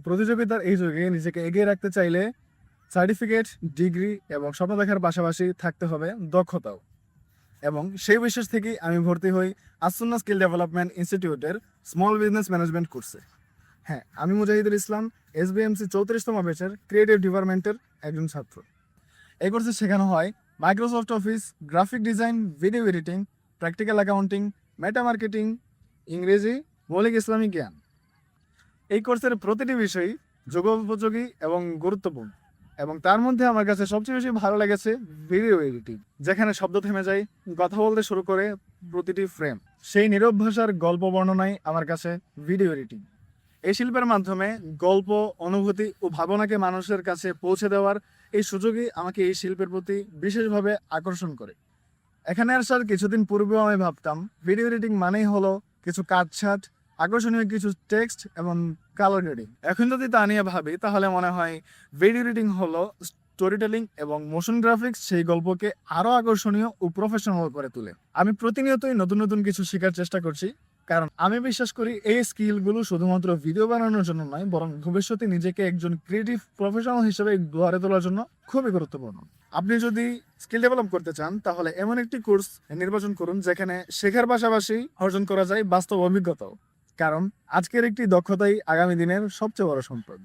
প্রতিযোগিতার এই যুগে নিজেকে এগিয়ে রাখতে চাইলে সার্টিফিকেট, ডিগ্রি এবং স্বপ্ন দেখার পাশাপাশি থাকতে হবে দক্ষতাও। এবং সেই বিশ্বাস থেকেই আমি ভর্তি হই আসুন্না স্কিল ডেভেলপমেন্ট ইনস্টিটিউটের স্মল বিজনেস ম্যানেজমেন্ট কোর্সে। হ্যাঁ, আমি মুজাহিদুল ইসলাম, SBMC 34তম ব্যাচের ক্রিয়েটিভ ডিপার্টমেন্টের একজন ছাত্র। এই কোর্সে শেখানো হয় Microsoft office, graphic design, video editing, practical accounting, মেটা মার্কেটিং, ইংরেজি, মৌলিক ইসলামিক জ্ঞান। এই কোর্সের প্রতিটি বিষয়ই যুগোপযোগী এবং গুরুত্বপূর্ণ, এবং তার মধ্যে আমার কাছে সবচেয়ে বেশি ভালো লেগেছে ভিডিও এডিটিং, যেখানে শব্দ থেমে যায়, কথা বলতে শুরু করে প্রতিটি ফ্রেম। সেই নীরব ভাষার গল্প বর্ণনাই আমার কাছে ভিডিও এডিটিং। এই শিল্পের মাধ্যমে গল্প, অনুভূতি ও ভাবনাকে মানুষের কাছে পৌঁছে দেওয়ার এই সুযোগই আমাকে এই শিল্পের প্রতি বিশেষভাবে আকর্ষণ করে। এখানে আসার কিছুদিন পূর্বেও আমি ভাবতাম ভিডিও এডিটিং মানেই হলো কিছু কাটছাট, আকর্ষণীয় কিছু টেক্সট এবং কালার গ্রেডিং। এখন যদি তা নিয়ে ভাবি তাহলে মনে হয় ভিডিও এডিটিং হলো স্টোরি টেলিং এবং মোশন গ্রাফিক্স সেই গল্পকে আরও আকর্ষণীয় ও প্রফেশনাল করে তোলে। আমি প্রতিনিয়তই নতুন নতুন কিছু শেখার চেষ্টা করছি, কারণ আমি বিশ্বাস করি এই স্কিলগুলো শুধুমাত্র ভিডিও বানানোর জন্য নয়, বরং ভবিষ্যতে নিজেকে একজন ক্রিয়েটিভ প্রফেশনাল হিসেবে গড়ে তোলার জন্য খুবই গুরুত্বপূর্ণ। আপনি যদি স্কিল ডেভেলপ করতে চান তাহলে এমন একটি কোর্স নির্বাচন করুন যেখানে শেখার পাশাপাশি অর্জন করা যায় বাস্তব অভিজ্ঞতাও, কারণ আজকের একটি দক্ষতাই আগামী দিনের সবচেয়ে বড় সম্পদ।